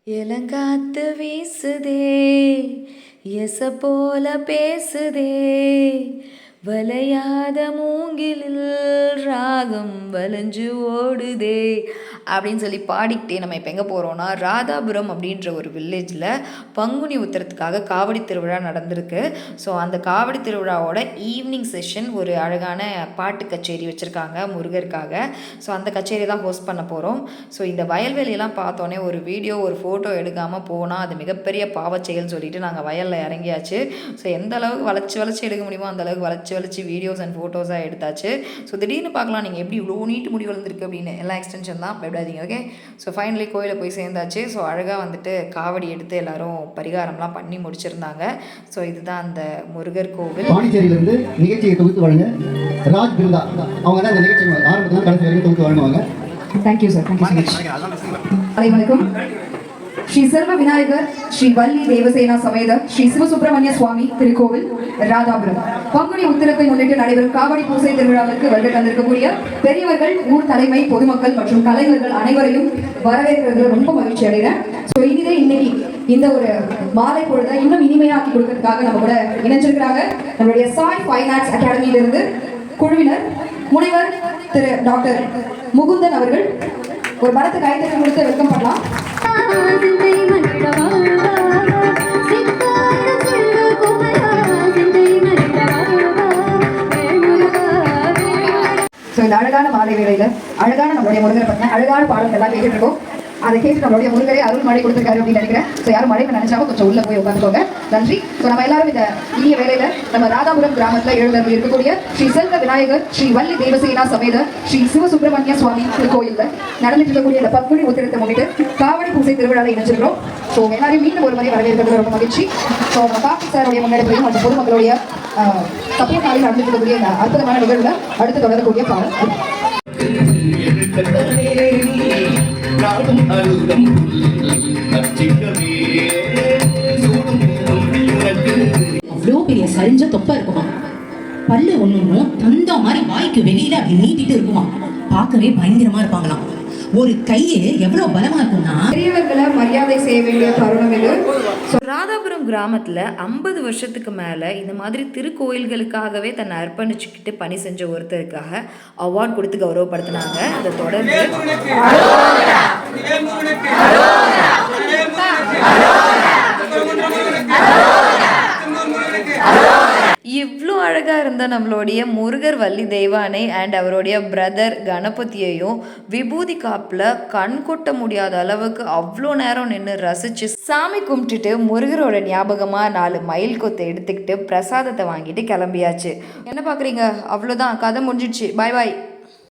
இளங்காத்து வீசுதே எச போல பேசுதே வளையாத மூங்கிலில் ராகம் வளைஞ்சு ஓடுதே அப்படின்னு சொல்லி பாடிக்கிட்டே நம்ம இப்போ எங்கே போகிறோன்னா ராதாபுரம் அப்படின்ற ஒரு வில்லேஜில் பங்குனி உத்திரத்துக்காக காவடி திருவிழா நடந்திருக்கு. ஸோ அந்த காவடி திருவிழாவோட ஈவினிங் செஷன் ஒரு அழகான பாட்டு கச்சேரி வச்சுருக்காங்க முருகருக்காக. ஸோ அந்த கச்சேரி தான் ஹோஸ்ட் பண்ண போகிறோம். ஸோ இந்த வயல்வெளியெல்லாம் பார்த்தோன்னே ஒரு வீடியோ ஒரு ஃபோட்டோ எடுக்காமல் போனால் அது மிகப்பெரிய பாவச்செயல்னு சொல்லிட்டு நாங்கள் வயலில் இறங்கியாச்சு. ஸோ எந்த அளவுக்கு வளைச்சி எடுக்க முடியுமோ அந்த அளவுக்கு வளைச்சி வீடியோஸ் அண்ட் ஃபோட்டோஸாக எடுத்தாச்சு. ஸோ திடீர்னு பார்க்கலாம் நீங்கள் எப்படி இவ்வளோ நீட்டு முடி வளர்ந்துருக்கு அப்படின்னு. எல்லாம் எக்ஸ்டென்ஷன் தான், பயப்படாதீங்க. ஓகே. ஸோ ஃபைனலி கோயிலை போய் சேர்ந்தாச்சு. ஸோ அழகாக வந்துட்டு காவடி எடுத்து எல்லாரும் பரிகாரம்லாம் பண்ணி முடிச்சிருந்தாங்க. ஸோ இதுதான் அந்த முருகர் கோவில். பாண்டிச்சேரியிலிருந்து நிகழ்ச்சியை தொகுத்து வழங்க ராஜ் பிருந்தா அவங்க தான் இந்த நிகழ்ச்சி ஆரம்பத்தில் கடைசி வரைக்கும் தொகுத்து வழங்குவாங்க. Thank you sir. தேங்க்யூ. வணக்கம். ஸ்ரீ செல்வ விநாயகர் ஸ்ரீ வள்ளி தேவசேனா சமேத ஸ்ரீ சிவசுப்பிரமணிய சுவாமி திருக்கோவில் ராதாபுரம் பங்குனி உத்திரத்தை முன்னிட்டு நடைபெறும் காவடி பூசை திருவிழாவிற்கு வருகை தந்திருக்கக்கூடிய பெரியவர்கள், ஊர் தலைமை, பொதுமக்கள் மற்றும் கலைஞர்கள் அனைவரையும் வரவேற்கிறதுல ரொம்ப மகிழ்ச்சி அடைகிறேன். ஸோ இனிதே இன்னைக்கு இந்த ஒரு மாலை பொழுதை இன்னும் இனிமையாக்கி கொடுக்கறதுக்காக நம்ம கூட இணைஞ்சிருக்கிறாங்க நம்மளுடைய சாய் ஃபைன் ஆர்ட்ஸ் அகாடமியிலிருந்து குழுவினர் முனைவர் திரு டாக்டர் முகுந்தன் அவர்கள். ஒரு மரத்து கைத்தட்டி கொடுத்து வெல்கம் பண்ணலாம். இந்த அழகான மாலை வேளையில அழகான நம்மளுடைய முருகரை பத்தின அழகான பாடல்கள் எல்லாம் கேட்டுட்டு இருக்கோம். அதை கேட்டு நம்மளுடைய முருகரை அருள் மழை கொடுத்துருக்காரு அப்படின்னு நினைக்கிறேன். ஸோ யாரும் மழை நினைச்சாலும் கொஞ்சம் உள்ள போய் உட்காந்துக்கோங்க. நன்றி. ஸோ நம்ம எல்லாரும் இந்த இனிய வேலையில நம்ம ராதாபுரம் கிராமத்தில் எழுந்தருள் இருக்கக்கூடிய ஸ்ரீ செல்வ விநாயகர் ஸ்ரீ வள்ளி தேவசேனா சமேத ஸ்ரீ சிவசுப்பிரமணிய சுவாமி திருக்கோயிலில் நடந்துட்டு இருக்கக்கூடிய இந்த பங்குனி உத்திரத்தை முன்னிட்டு காவடி பூசை திருவிழாவில் இணைஞ்சிருக்கிறோம். ஸோ எல்லாரையும் மீண்டும் ஒரு முறை வரவேற்கிறது ரொம்ப மகிழ்ச்சி. ஸோ நம்ம கார்த்திக் சாருடைய முன்னெடுப்பையும் மற்றும் பொதுமக்களுடைய சப்போர்ட்டாவில் நடந்துட்டு இருக்கக்கூடிய இந்த அற்புதமான நிகழ்வுல அடுத்து தொடரக்கூடிய பாடல். அவ்வளோ பெரிய சரிஞ்ச தொப்பை இருக்குமா, பல்லு ஒண்ணும் தந்த மாதிரி வாய்க்கு வெளியில அப்படி நீட்டிட்டு இருக்குமா, பார்க்கவே பயங்கரமா இருப்பாங்களாம். ஒரு கையே எவ்வளவு பலமா இருக்கும்னா பெரியவர்களை மரியாதை செய்ய வேண்டிய தருணம் இது. ராதாபுரம் கிராமத்தில் 50 வருஷத்துக்கு மேலே இந்த மாதிரி திருக்கோயில்களுக்காகவே தன்னை அர்ப்பணிச்சுக்கிட்டு பணி செஞ்ச ஒருத்தருக்காக அவார்ட் கொடுத்து கௌரவப்படுத்தினாங்க. அதை தொடர்ந்து இவ்வளோ அழகாக இருந்த நம்மளுடைய முருகர் வள்ளி தெய்வானை அண்ட் அவருடைய பிரதர் கணபதியையும் விபூதி காப்பில் கண் கொட்ட முடியாத அளவுக்கு அவ்வளோ நேரம் நின்று ரசித்து சாமி கும்பிட்டுட்டு முருகரோட ஞாபகமாக 4 மயில் கொத்தை எடுத்துக்கிட்டு பிரசாதத்தை வாங்கிட்டு கிளம்பியாச்சு. என்ன பார்க்குறீங்க? அவ்வளோதான், கதை முடிஞ்சிடுச்சு. பாய் பாய்.